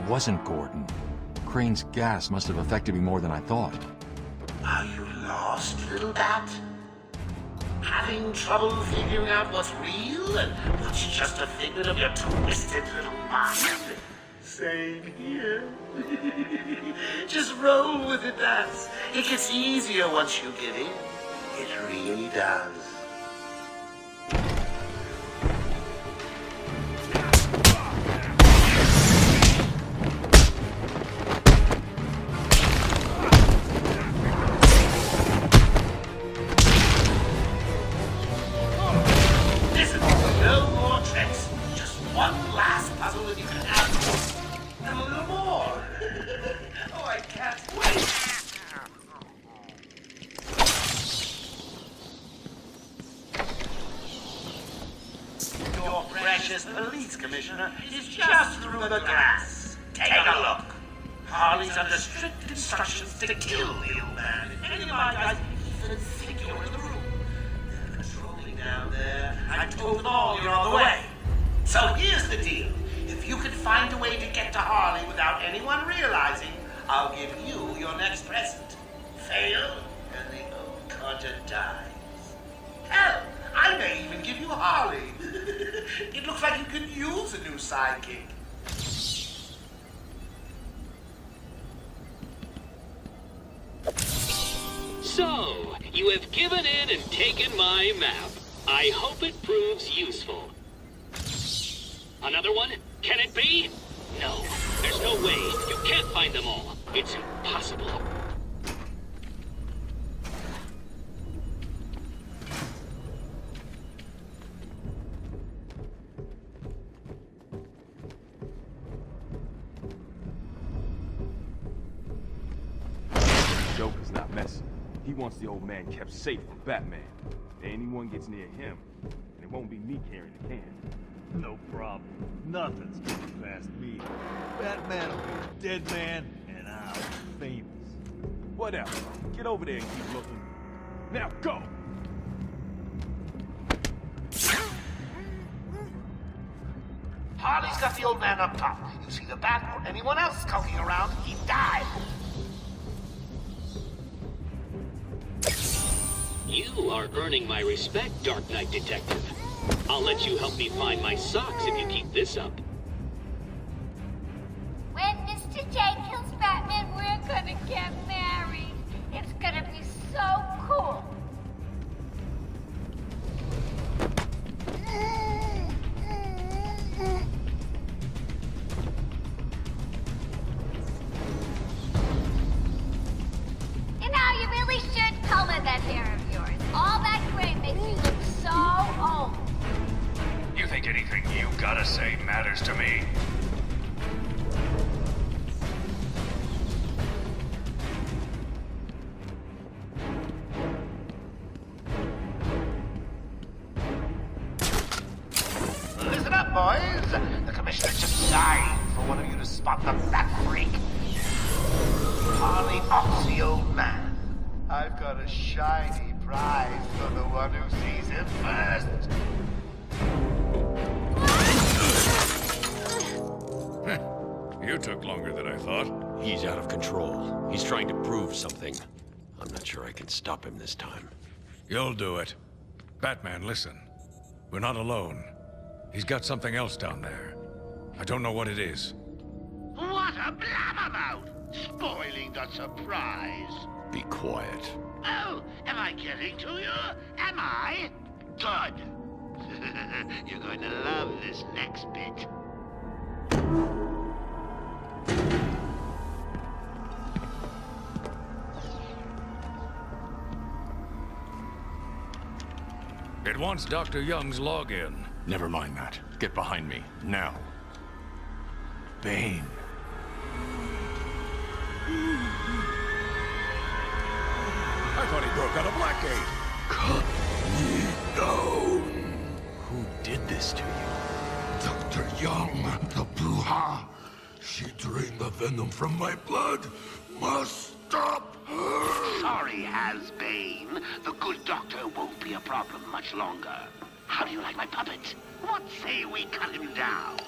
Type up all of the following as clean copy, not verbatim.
wasn't Gordon. Crane's gas must have affected me more than I thought. Are you lost, little bat? Having trouble figuring out what's real and what's just a figment of your twisted little mind? Same here. Just roll with it, bats. It gets easier once you get in. It really does. Police commissioner is just through the glass. Take a look. Harley's under strict instructions to kill the old man. If any of my guys even think you're in the room, they're patrolling down there. I told them all you're on the way. So here's the deal. If you can find a way to get to Harley without anyone realizing, I'll give you your next present. Fail, and the old codger dies. Hell, I may even give you Harley. It looks like you could use a new sidekick. So, you have given in and taken my map. I hope it proves useful. Another one? Can it be? No, there's no way. You can't find them all. It's impossible. Joker's not messing. He wants the old man kept safe from Batman. If anyone gets near him, and it won't be me carrying the can. No problem. Nothing's getting past me. Batman will be a dead man, and I'll be famous. Whatever. Get over there and keep looking. Now go! Harley's got the old man up top. You see the bat or anyone else skulking around, he dies. You are earning my respect, Dark Knight Detective. I'll let you help me find my socks if you keep this up. When Mr. J kills Batman, we're gonna get married. It's gonna be so cool. You know, you really should color that hair of yours. All that gray makes you look so old. You think anything you gotta say matters to me? Listen up, boys. The commissioner's just dying for one of you to spot the bat freak. Harley Oxy, old man. I've got a shiny prize for the one who sees him first. You took longer than I thought. He's out of control. He's trying to prove something. I'm not sure I can stop him this time. You'll do it. Batman, listen. We're not alone. He's got something else down there. I don't know what it is. What a blabbermouth! Spoiling the surprise. Be quiet. Oh, am I getting to you? Am I? Good. You're going to love this next bit. It wants Dr. Young's login. Never mind that. Get behind me, now. Bane. I thought he broke out of Blackgate. Cut me down. Who did this to you? Dr. Young, the Bruja. She drained the venom from my blood. Must stop her. Sorry, Has-Bane. The good doctor won't be a problem much longer. How do you like my puppet? What say we cut him down?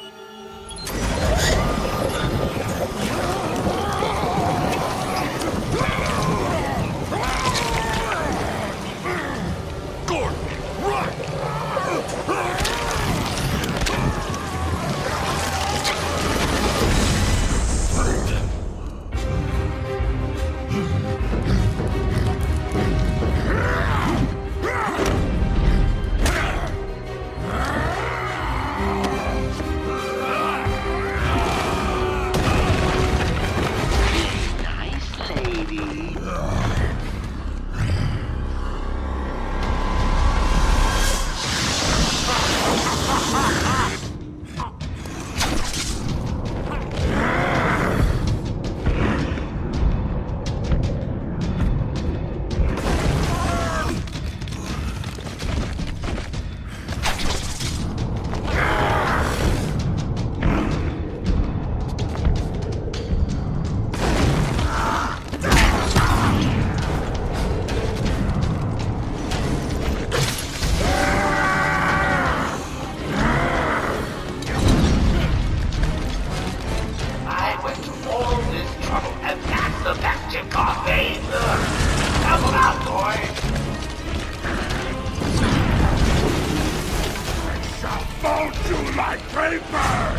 paper!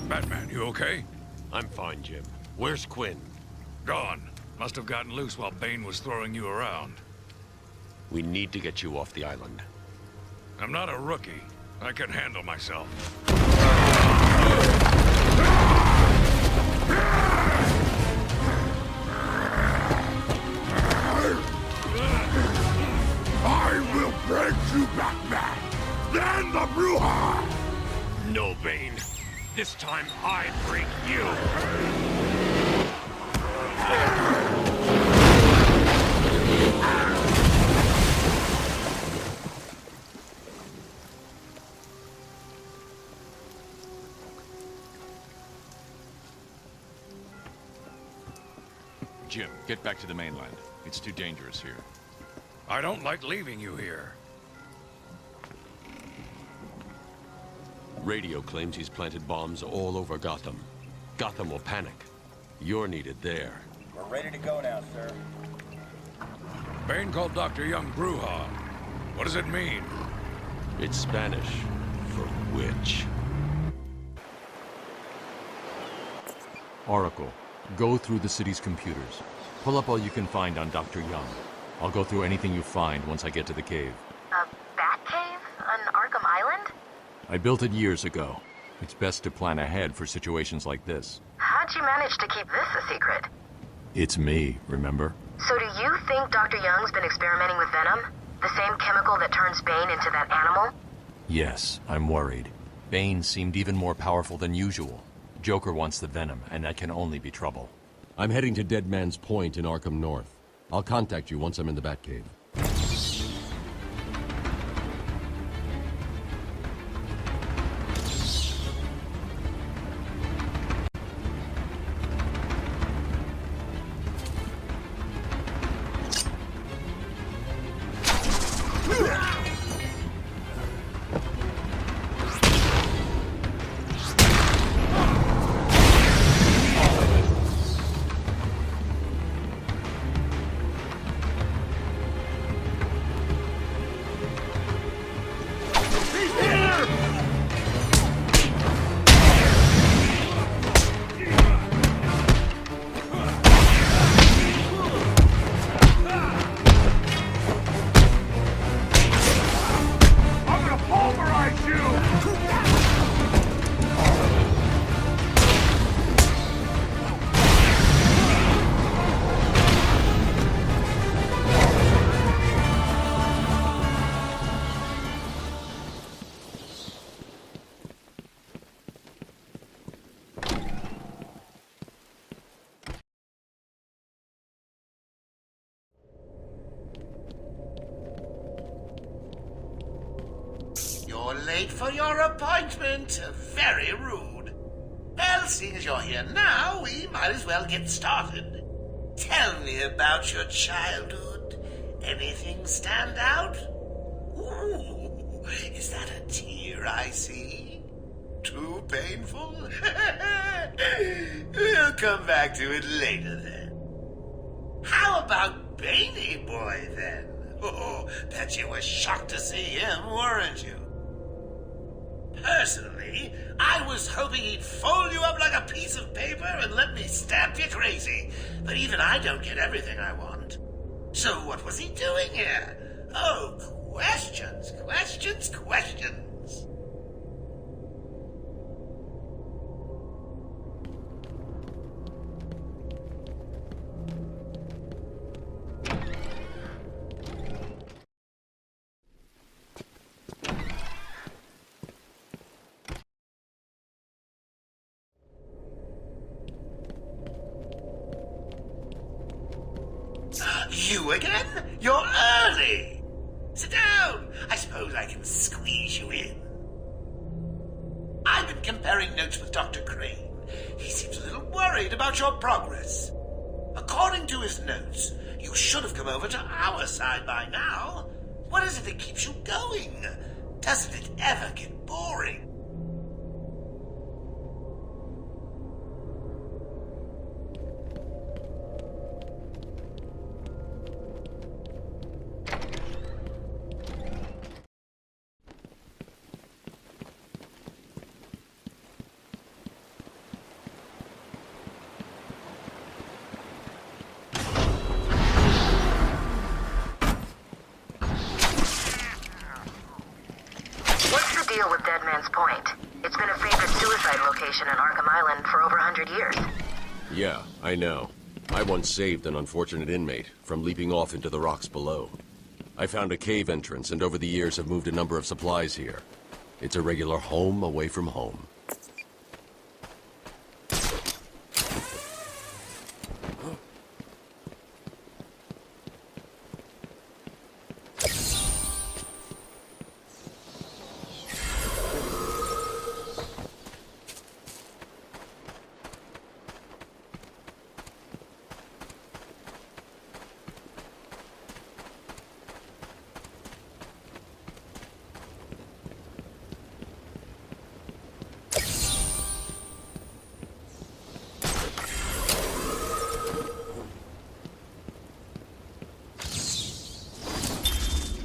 Batman, you okay? I'm fine, Jim. Where's Quinn? Gone. Must have gotten loose while Bane was throwing you around. We need to get you off the island. I'm not a rookie. I can handle myself. I will break you, Batman! Then the Bruja! No, Bane. This time I break you! Jim, get back to the mainland. It's too dangerous here. I don't like leaving you here. Radio claims he's planted bombs all over Gotham. Gotham will panic. You're needed there. We're ready to go now, sir. Bane called Dr. Young Bruja. What does it mean? It's Spanish for witch. Oracle, go through the city's computers. Pull up all you can find on Dr. Young. I'll go through anything you find once I get to the cave. A bat cave on Arkham Island? I built it years ago. It's best to plan ahead for situations like this. How'd you manage to keep this a secret? It's me, remember? So do you think Dr. Young's been experimenting with venom? The same chemical that turns Bane into that animal? Yes, I'm worried. Bane seemed even more powerful than usual. Joker wants the venom, and that can only be trouble. I'm heading to Dead Man's Point in Arkham North. I'll contact you once I'm in the Batcave. late for your appointment. Very rude. Well, seeing as you're here now, we might as well get started. Tell me about your childhood. Anything stand out? Ooh, is that a tear I see? Too painful? We'll come back to it later then. How about Bainy Boy then? Oh, bet you were shocked to see him, weren't you? Personally, I was hoping he'd fold you up like a piece of paper and let me stamp you crazy. But even I don't get everything I want. So what was he doing here? Oh, questions, questions, questions. You again? You're early! Sit down! I suppose I can squeeze you in. I've been comparing notes with Dr. Crane. He seems a little worried about your progress. According to his notes, you should have come over to our side by now. What is it that keeps you going? Doesn't it ever get boring? With Dead Man's Point. It's been a favorite suicide location in Arkham Island for over 100 years. Yeah, I know. I once saved an unfortunate inmate from leaping off into the rocks below. I found a cave entrance and over the years have moved a number of supplies here. It's a regular home away from home.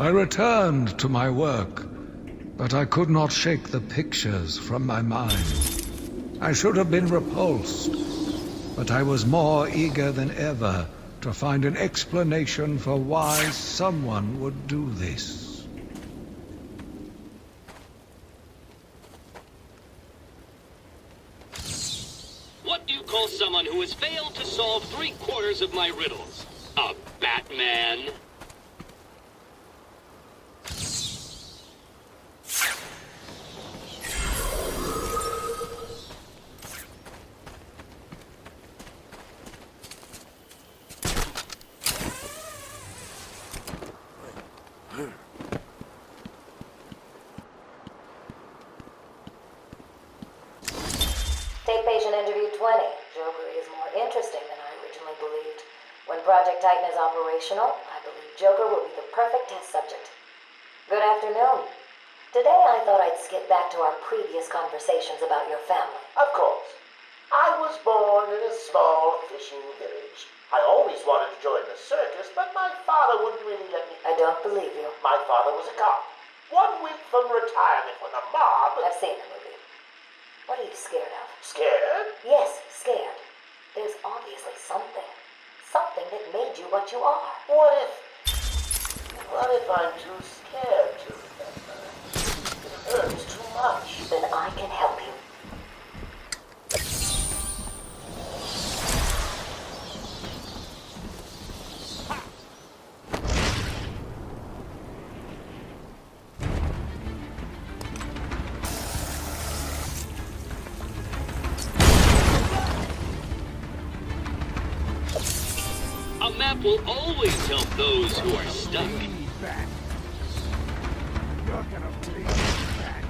I returned to my work, but I could not shake the pictures from my mind. I should have been repulsed, but I was more eager than ever to find an explanation for why someone would do this. What do you call someone who has failed to solve 3/4 of my riddles? A Batman? Take patient interview 20. Joker is more interesting than I originally believed. When Project Titan is operational, I believe Joker will be the perfect test subject. Good afternoon. Today I thought I'd skip back to our previous conversations about your family. Of course. I was born in a small fishing village. I always wanted to join the circus, but my father wouldn't really let me. I don't believe you. My father was a cop. 1 week from retirement when the mob... I've seen the movie. What are you scared of? Scared? Yes, scared. There's obviously something. Something that made you what you are. What if I'm too scared to remember? It hurts too much. Then I can help you. A map will always help those who are stuck. You're gonna bleed back.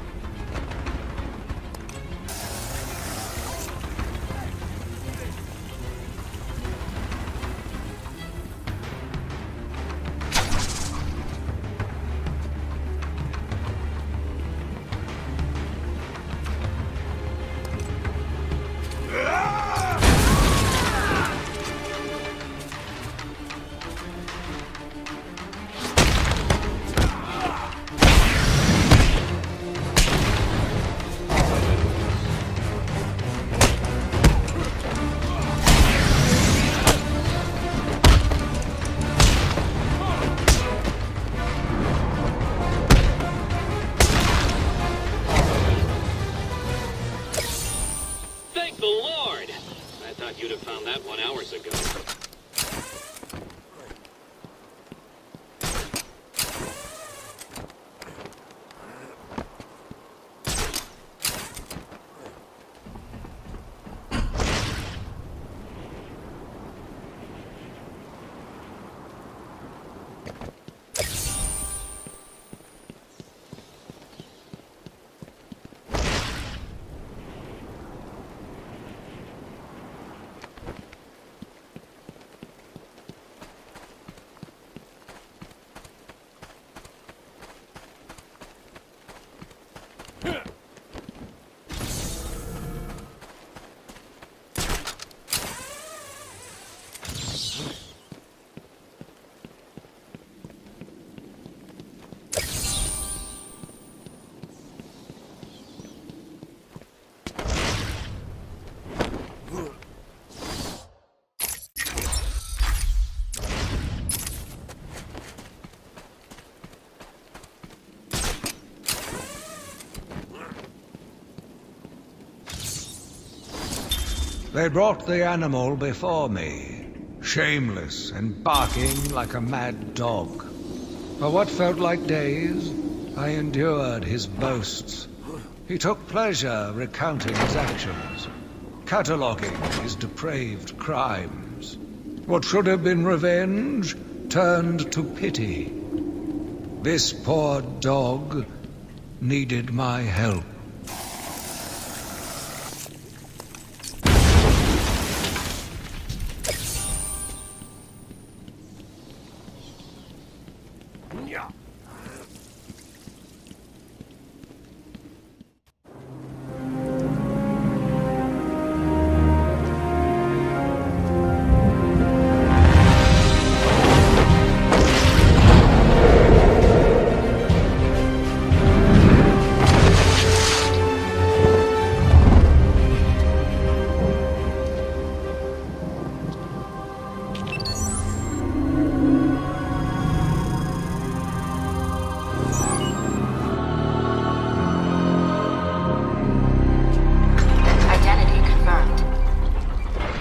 They brought the animal before me, shameless and barking like a mad dog. For what felt like days, I endured his boasts. He took pleasure recounting his actions, cataloguing his depraved crimes. What should have been revenge turned to pity. This poor dog needed my help.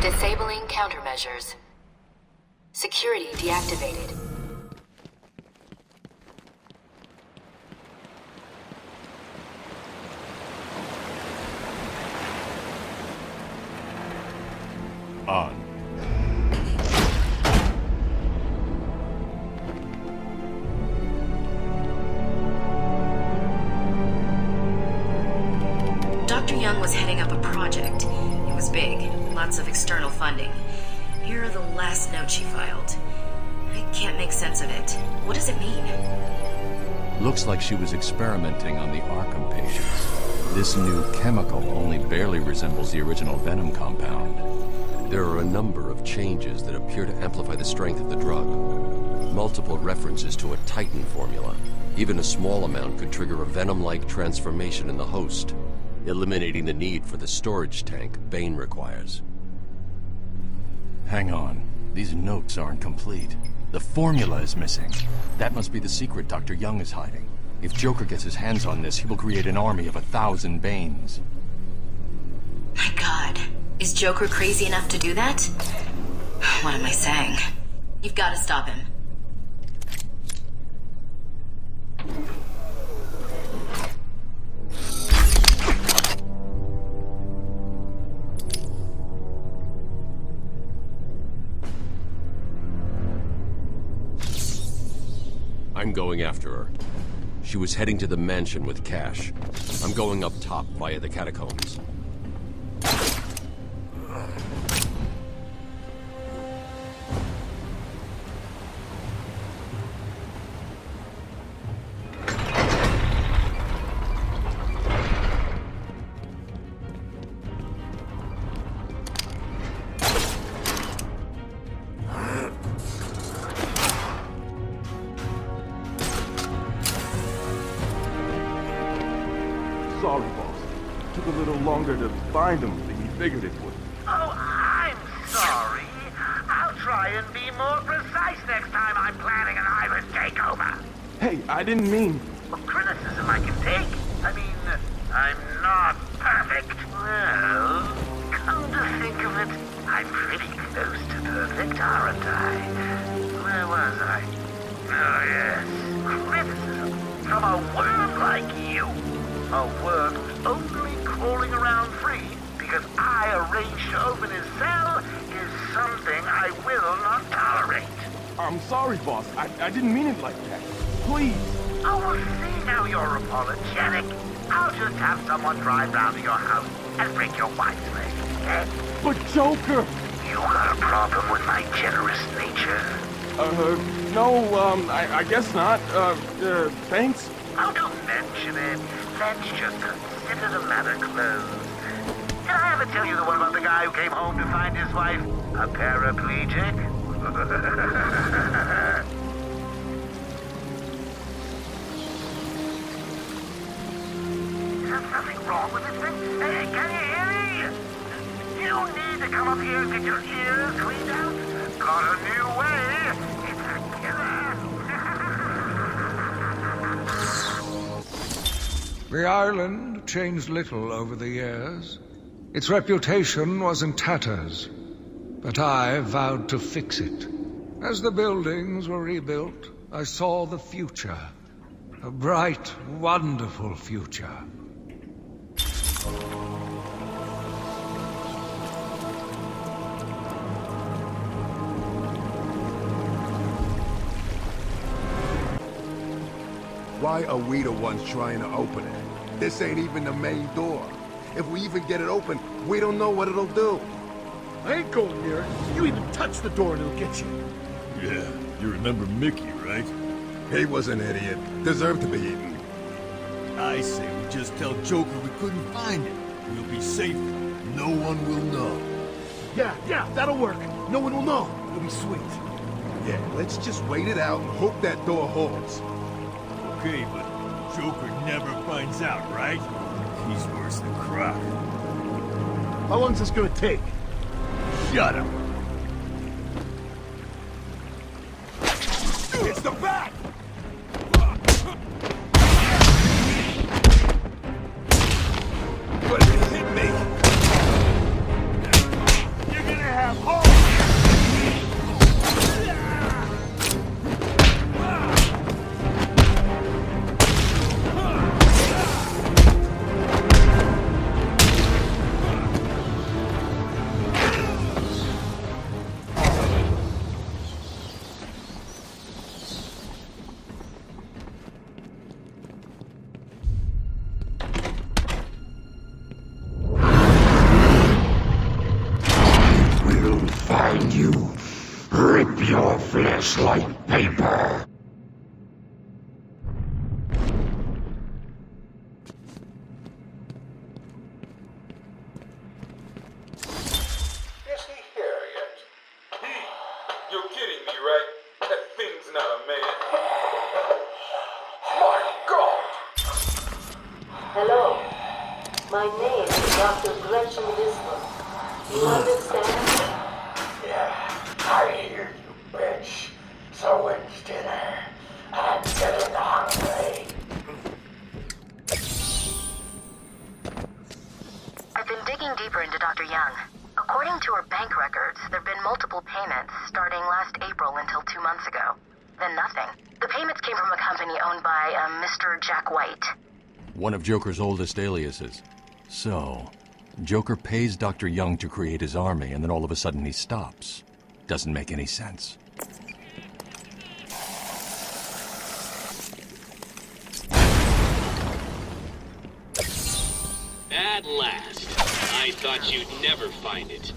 Disabling countermeasures. Security deactivated. On. Dr. Young was heading up a project. It was big, lots of external funding. Here are the last notes she filed. I can't make sense of it. What does it mean? Looks like she was experimenting on the Arkham patients. This new chemical only barely resembles the original venom compound. There are a number of changes that appear to amplify the strength of the drug. Multiple references to a Titan formula. Even a small amount could trigger a venom-like transformation in the host, eliminating the need for the storage tank Bane requires. Hang on. These notes aren't complete. The formula is missing. That must be the secret Dr. Young is hiding. If Joker gets his hands on this, he will create an army of 1,000 Banes. My God. Is Joker crazy enough to do that? What am I saying? You've got to stop him. I'm going after her. She was heading to the mansion with cash. I'm going up top via the catacombs. Sorry, boss. Took a little longer to find him than you figured it would. Oh, I'm sorry. I'll try and be more precise next time I'm planning an island takeover. Hey, I didn't mean... Well, criticism I can take. I mean, I'm not perfect. Well, come to think of it, I'm pretty close to perfect, aren't I? Where was I? Oh, yes. Criticism from a worm like you. A worm who's only crawling around free because I arranged to open his cell is something I will not tolerate. I'm sorry, boss. I didn't mean it like that. Please. Oh, well, see now you're apologetic. I'll just have someone drive round to your house and break your wife's leg, okay? But Joker! You got a problem with my generous nature? No, I guess not. Thanks? Oh, don't mention it. Let's just consider the matter closed. Did I ever tell you the one about the guy who came home to find his wife a paraplegic? Is there something wrong with this thing? Hey, can you hear me? You need to come up here and get your ears cleaned out. Got a new way. It's a killer. The island changed little over the years. Its reputation was in tatters, but I vowed to fix it. As the buildings were rebuilt, I saw the future. A bright, wonderful future. Why are we the ones trying to open it? This ain't even the main door. If we even get it open, we don't know what it'll do. I ain't going near it. You even touch the door and it'll get you. Yeah, you remember Mickey, right? He was an idiot. Deserved to be eaten. I say we just tell Joker we couldn't find it. We'll be safe. No one will know. Yeah, that'll work. No one will know. It'll be sweet. Yeah, let's just wait it out and hope that door holds. Okay, but Joker never finds out, right? He's worse than Croc. How long's this gonna take? Shut up. It's the bat! But it hit me! You're gonna have hope! Find you. Rip your flesh like paper. Is he here yet? You're kidding me, right? That thing's not a man. My God! Hello. My name is Dr. Gretchen Whistler. You understand? Yeah, I hear you, bitch. So when's dinner? I'm getting hungry. I've been digging deeper into Dr. Young. According to her bank records, there have been multiple payments starting last April until 2 months ago. Then nothing. The payments came from a company owned by Mr. Jack White. One of Joker's oldest aliases. So, Joker pays Dr. Young to create his army, and then all of a sudden he stops. Doesn't make any sense. At last. I thought you'd never find it.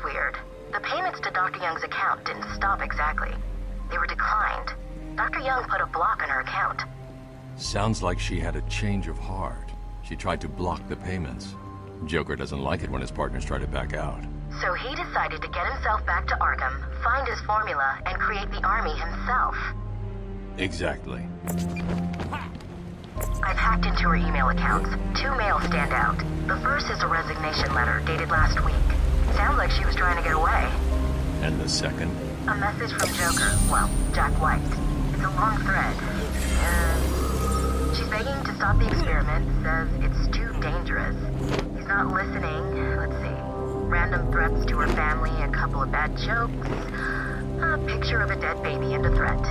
Weird. The payments to Dr. Young's account didn't stop exactly. They were declined. Dr. Young put a block on her account. Sounds like she had a change of heart. She tried to block the payments. Joker doesn't like it when his partners try to back out. So he decided to get himself back to Arkham, find his formula, and create the army himself. Exactly. I've hacked into her email accounts. 2 mails stand out. The first is a resignation letter dated last week. Sounds like she was trying to get away. And the second? A message from Joker. Well, Jack White. It's a long thread. She's begging to stop the experiment. Says it's too dangerous. He's not listening. Let's see. Random threats to her family, a couple of bad jokes, a picture of a dead baby, and a threat.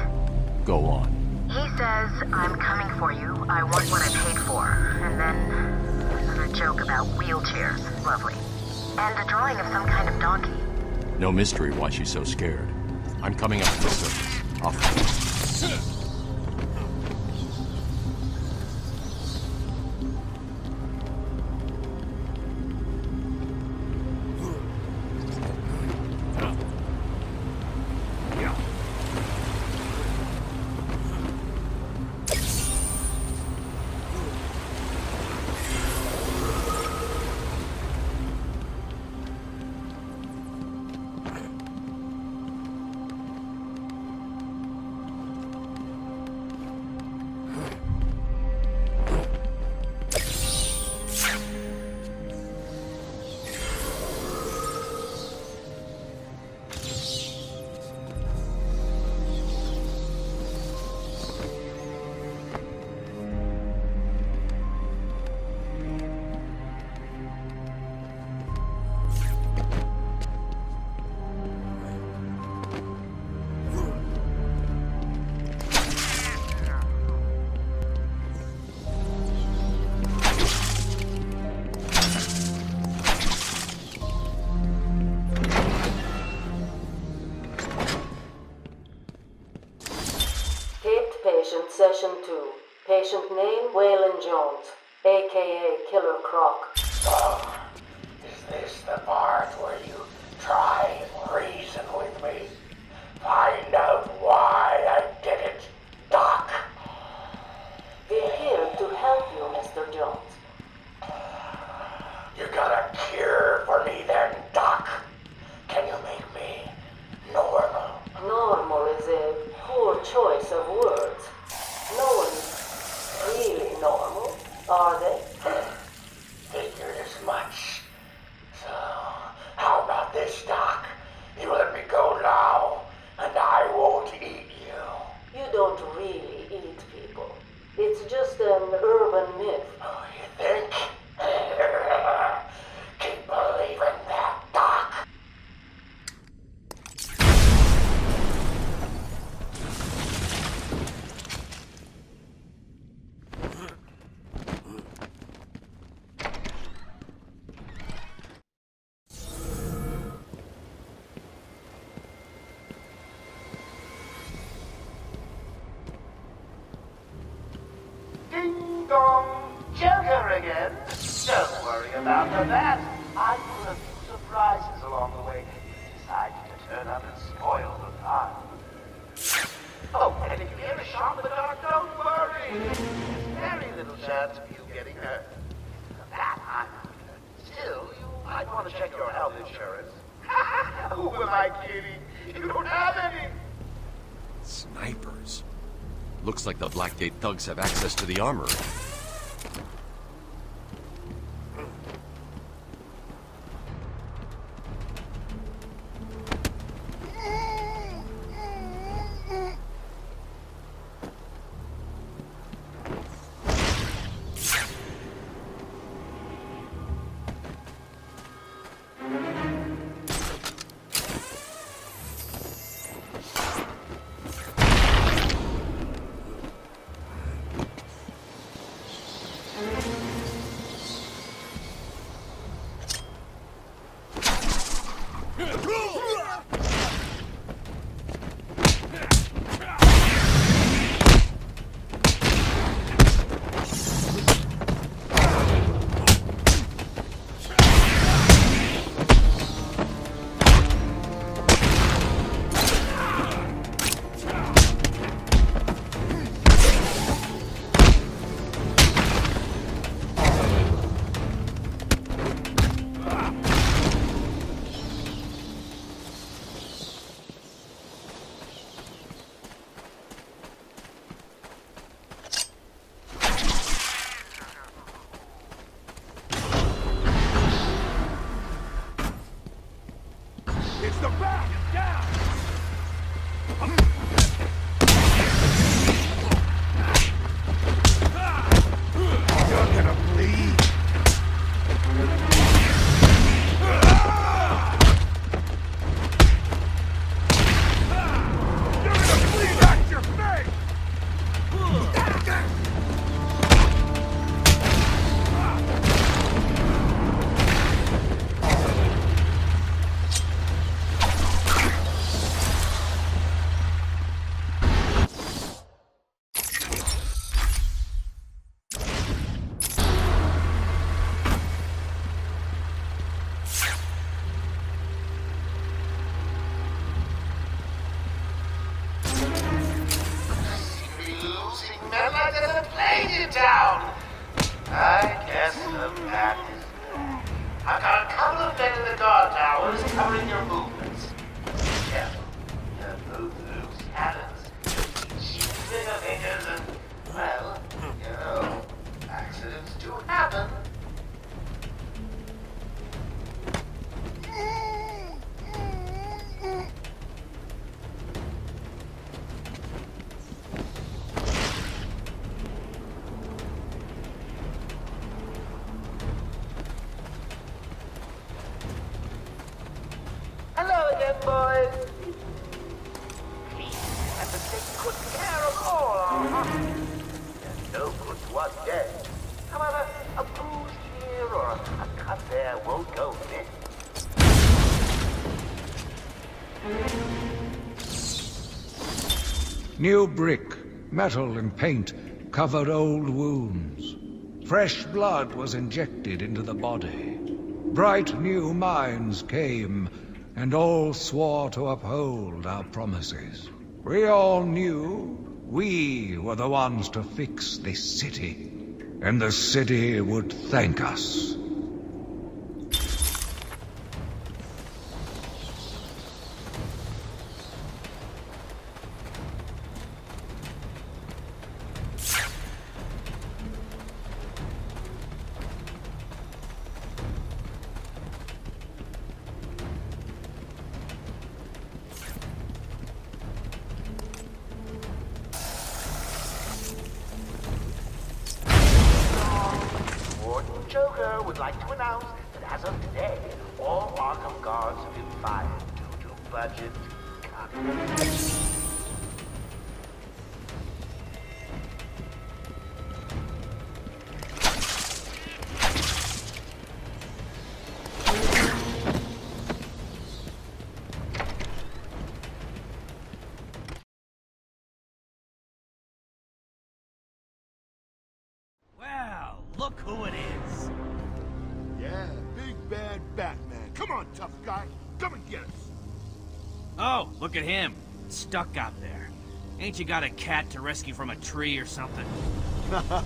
Go on. He says, I'm coming for you. I want what I paid for. And then another joke about wheelchairs. Lovely. And a drawing of some kind of donkey. No mystery why she's so scared. I'm coming up to the surface. I'll find it. Patient Session 2. Patient name, Waylon Jones, a.k.a. Killer Croc. So, is this the part where you try and reason with me? Find out why I did it, Doc. We're here to help you, Mr. Jones. You got a cure for me then, Doc? Can you make me normal? Normal is a poor choice of words. No one's really normal, are they? Figured as much. So, how about this, Doc? You let me go now, and I won't eat you. You don't really eat people. It's just an urban myth. Oh, you think? Keep believing that, Doc. Ding dong, Joker again. Don't worry about that. I put a few surprises along the way. You decided to turn up and spoil the fun. Oh, and if you hear a shot in the dark, don't worry. There's very little chance of you getting hurt. That I'm still, you might want to check your health insurance. Who am I kidding? You don't have any. Snipers. Looks like the Blackgate thugs have access to the armory. I guess the fact is, I've got a couple of men in the guard towers covering your movements. Careful. You move loose cannons. Shoot bigger fingers and, well, you know, accidents do happen. Hello again, boys. Please, and the take good care of all our hostages. There's no good to us dead. However, a bruise here or a cut there won't go missing. New brick. Metal and paint covered old wounds. Fresh blood was injected into the body. Bright new minds came, and all swore to uphold our promises. We all knew we were the ones to fix this city, and the city would thank us. Joker would like to announce that as of today, all Arkham guards have been fired due to budget cuts. Well, look who it is. Yeah, big bad Batman. Come on, tough guy. Come and get us. Oh, look at him. Stuck out there. Ain't you got a cat to rescue from a tree or something?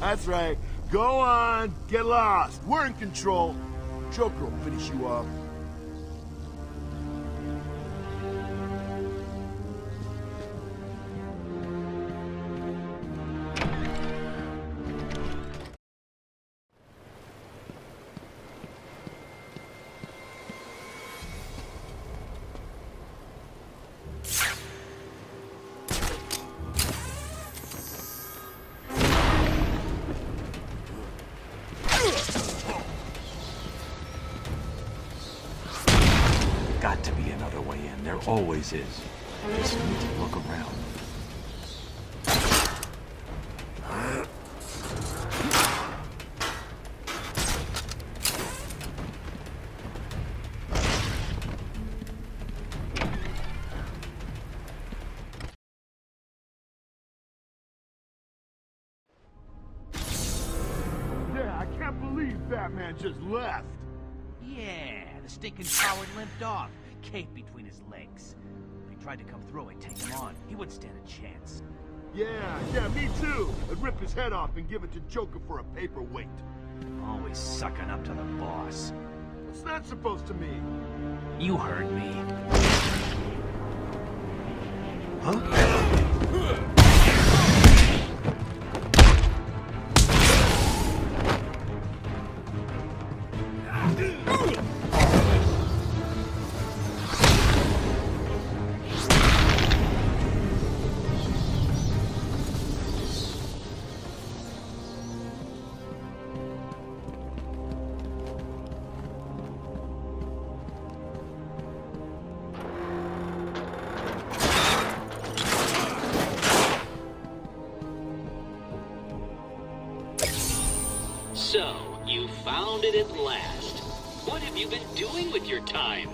That's right. Go on, get lost. We're in control. Joker will finish you off. Got to be another way in. There always is. Just need to look around. Yeah, I can't believe Batman just left. Yeah, the stinking coward limped off, cape between his legs. If he tried to come through and take him on, he wouldn't stand a chance. Yeah, me too. I'd rip his head off and give it to Joker for a paperweight. Always sucking up to the boss. What's that supposed to mean? You heard me. Huh? So, you found it at last. What have you been doing with your time?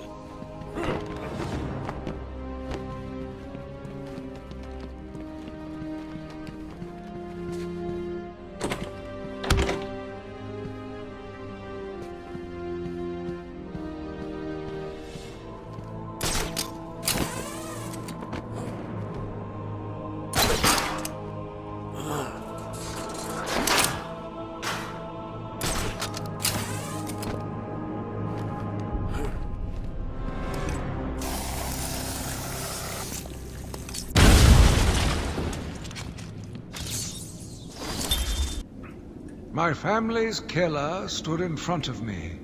My family's killer stood in front of me.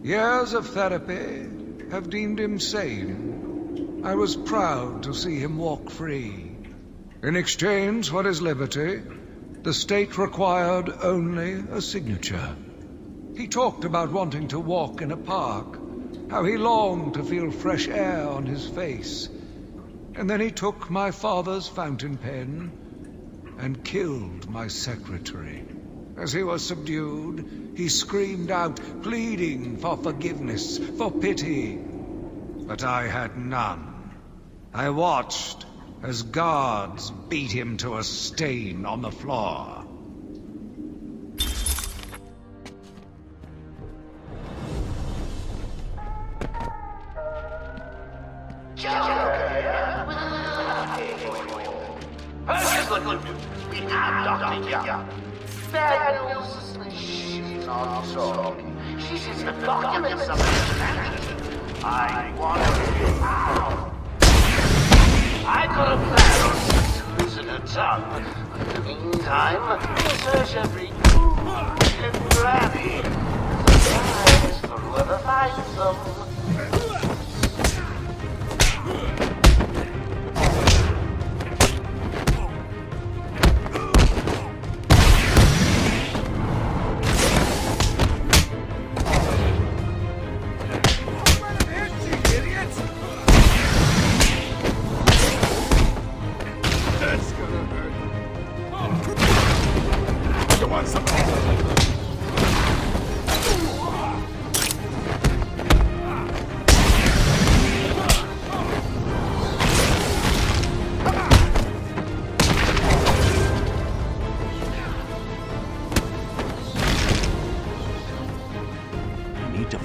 Years of therapy have deemed him sane. I was proud to see him walk free. In exchange for his liberty, the state required only a signature. He talked about wanting to walk in a park, how he longed to feel fresh air on his face. And then he took my father's fountain pen and killed my secretary. As he was subdued, he screamed out, pleading for forgiveness, for pity. But I had none. I watched as guards beat him to a stain on the floor. Here's the good news. We have Dr. Young. Bad news, she's not talking. She sees the documents of the I want to get out. I could have planned on losing her tongue, but in the meantime, we search every nook and cranny. Surprise for whoever finds them.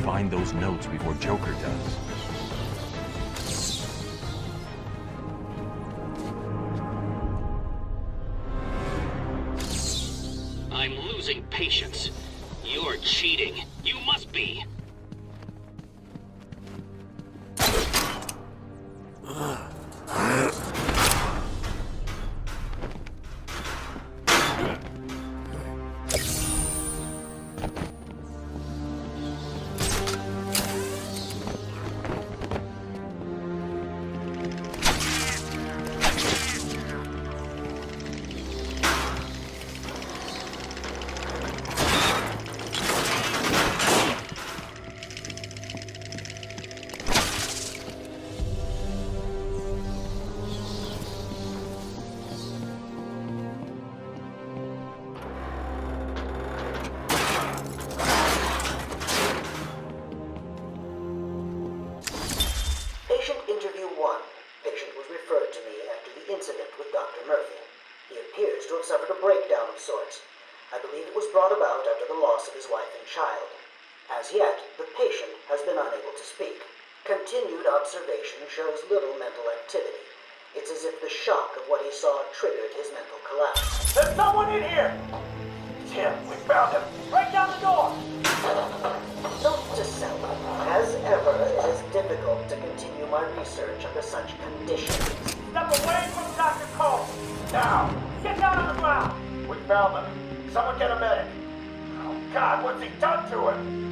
Find those notes before Joker does. I'm losing patience. You're cheating. You must be. Observation shows little mental activity. It's as if the shock of what he saw triggered his mental collapse. There's someone in here! It's him. We found him. Break down the door! Note to self. As ever, it is difficult to continue my research under such conditions. Step away from Dr. Cole! Now! Get down on the ground! We found him. Someone get a medic. Oh, God, what's he done to him?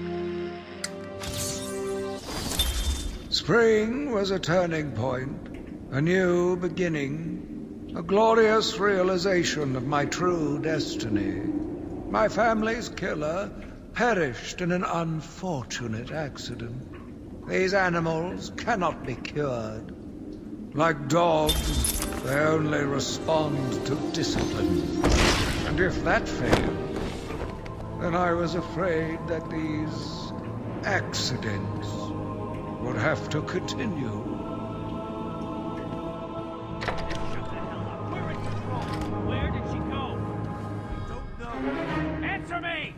Spring was a turning point, a new beginning, a glorious realization of my true destiny. My family's killer perished in an unfortunate accident. These animals cannot be cured. Like dogs, they only respond to discipline. And if that failed, then I was afraid that these accidents would have to continue. Where did she go? I don't know. Answer me!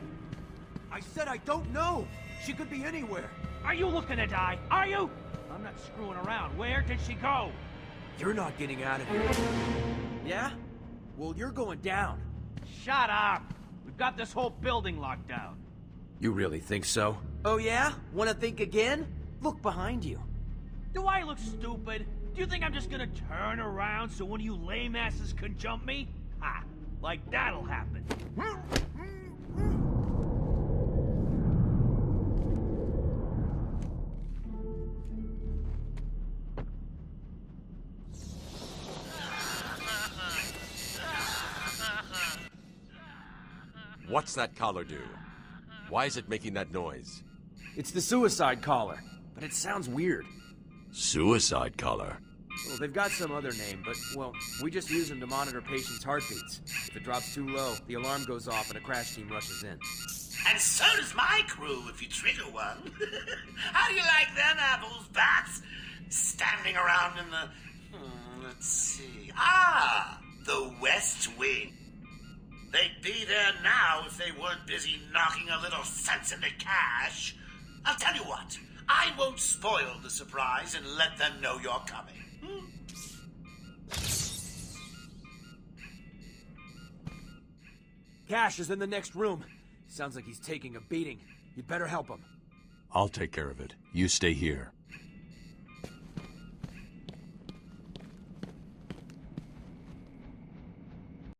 I said I don't know. She could be anywhere. Are you looking to die? Are you? I'm not screwing around. Where did she go? You're not getting out of here. Yeah? Well, you're going down. Shut up! We've got this whole building locked down. You really think so? Oh yeah? Wanna think again? Look behind you. Do I look stupid? Do you think I'm just gonna turn around so one of you lame asses can jump me? Ha! Like that'll happen. What's that collar do? Why is it making that noise? It's the suicide collar, but it sounds weird. Suicide collar? Well, they've got some other name, but, well, we just use them to monitor patients' heartbeats. If it drops too low, the alarm goes off and a crash team rushes in. And so does my crew if you trigger one. How do you like them apples, bats? Standing around in the Let's see. Ah! The West Wing. They'd be there now if they weren't busy knocking a little sense into cash. I'll tell you what. I won't spoil the surprise and let them know you're coming. Cash is in the next room. Sounds like he's taking a beating. You'd better help him. I'll take care of it. You stay here.